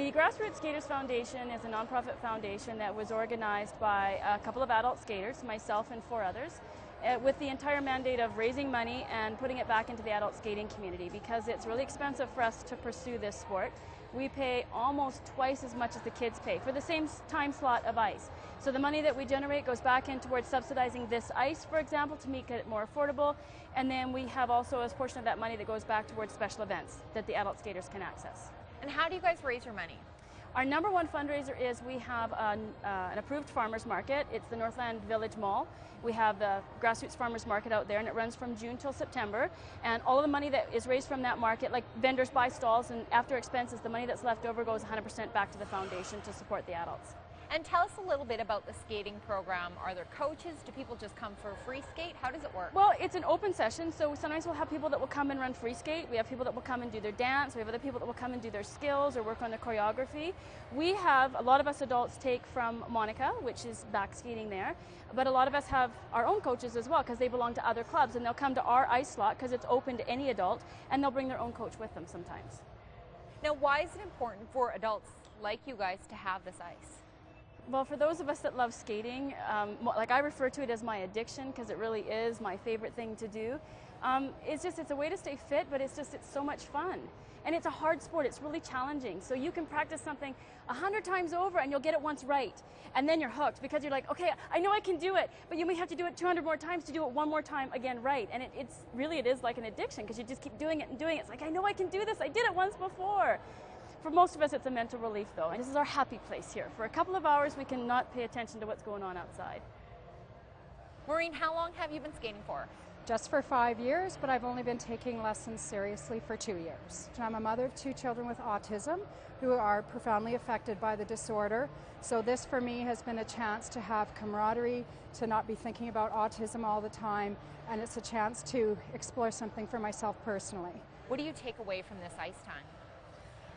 The Grassroots Skaters Foundation is a nonprofit foundation that was organized by a couple of adult skaters, myself and 4 others, with the entire mandate of raising money and putting it back into the adult skating community because it's really expensive for us to pursue this sport. We pay almost twice as much as the kids pay for the same time slot of ice. So the money that we generate goes back in towards subsidizing this ice, for example, to make it more affordable. And then we have also a portion of that money that goes back towards special events that the adult skaters can access. And how do you guys raise your money? Our number one fundraiser is we have an approved farmers market. It's the Northland Village Mall. We have the Grassroots Farmers Market out there, and it runs from June till September. And all of the money that is raised from that market, like vendors buy stalls, and after expenses, the money that's left over goes 100% back to the foundation to support the adults. And tell us a little bit about the skating program. Are there coaches? Do people just come for a free skate? How does it work? Well, it's an open session, so sometimes we'll have people that will come and run free skate. We have people that will come and do their dance. We have other people that will come and do their skills or work on their choreography. We have, a lot of us adults take from Monica, which is back skating there, but a lot of us have our own coaches as well because they belong to other clubs, and they'll come to our ice slot because it's open to any adult, and they'll bring their own coach with them sometimes. Now, why is it important for adults like you guys to have this ice? Well, for those of us that love skating, like I refer to it as my addiction because it really is my favorite thing to do. It's a way to stay fit, but it's so much fun. And it's a hard sport, it's really challenging. So you can practice something 100 times over and you'll get it once right. And then you're hooked because you're like, okay, I know I can do it, but you may have to do it 200 more times to do it one more time again right. And it is like an addiction because you just keep doing it and doing it. It's like, I know I can do this, I did it once before. For most of us, it's a mental relief, though, and this is our happy place here. For a couple of hours, we can not pay attention to what's going on outside. Maureen, how long have you been skating for? Just for 5 years, but I've only been taking lessons seriously for 2 years. I'm a mother of 2 children with autism who are profoundly affected by the disorder. So this, for me, has been a chance to have camaraderie, to not be thinking about autism all the time, and it's a chance to explore something for myself personally. What do you take away from this ice time?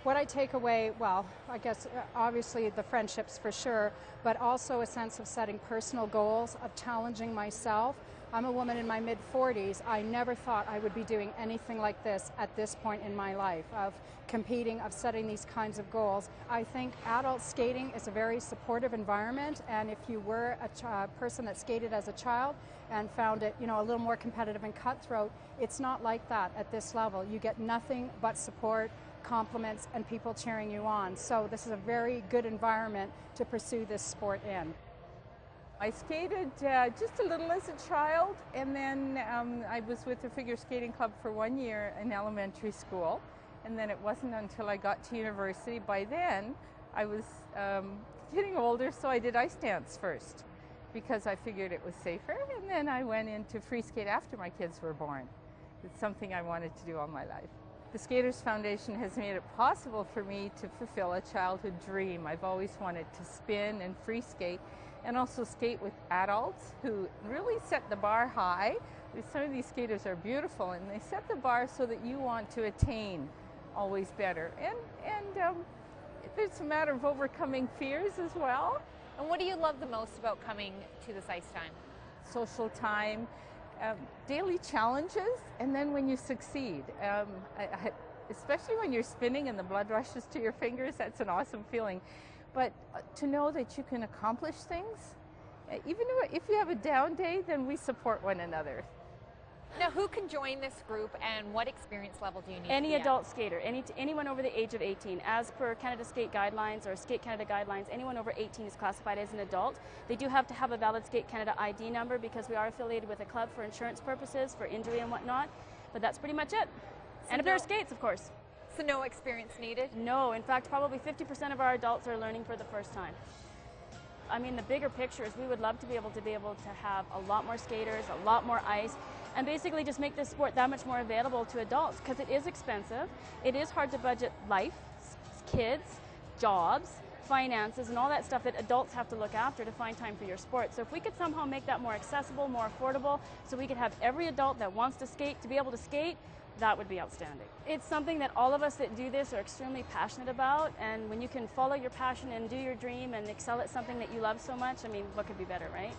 What I take away, well, I guess obviously the friendships for sure, but also a sense of setting personal goals, of challenging myself. I'm a woman in my mid-40s. I never thought I would be doing anything like this at this point in my life, of competing, of setting these kinds of goals. I think adult skating is a very supportive environment, and if you were a person that skated as a child and found it, a little more competitive and cutthroat, it's not like that at this level. You get nothing but support, compliments, and people cheering you on. So this is a very good environment to pursue this sport in. I skated just a little as a child, and then I was with the figure skating club for 1 year in elementary school, and then it wasn't until I got to university. By then I was getting older, so I did ice dance first because I figured it was safer, and then I went into free skate after my kids were born. It's something I wanted to do all my life. The Skaters Foundation has made it possible for me to fulfill a childhood dream. I've always wanted to spin and free skate, and also skate with adults who really set the bar high. Some of these skaters are beautiful, and they set the bar so that you want to attain always better. And it's a matter of overcoming fears as well. And what do you love the most about coming to this ice time? Social time, daily challenges, and then when you succeed. Especially when you're spinning and the blood rushes to your fingers, that's an awesome feeling. But to know that you can accomplish things, even if you have a down day, then we support one another. Now, who can join this group, and what experience level do you need? Any adult skater, anyone over the age of 18. As per Canada Skate Guidelines or Skate Canada Guidelines, anyone over 18 is classified as an adult. They do have to have a valid Skate Canada ID number because we are affiliated with a club for insurance purposes, for injury and whatnot. But that's pretty much it. And a pair of skates, of course. So no experience needed? No, in fact, probably 50% of our adults are learning for the first time. I mean, the bigger picture is we would love to be able to have a lot more skaters, a lot more ice, and basically just make this sport that much more available to adults because it is expensive. It is hard to budget life, kids, jobs, finances, and all that stuff that adults have to look after to find time for your sport. So if we could somehow make that more accessible, more affordable, so we could have every adult that wants to skate to be able to skate, that would be outstanding. It's something that all of us that do this are extremely passionate about, and when you can follow your passion and do your dream and excel at something that you love so much, I mean, what could be better, right?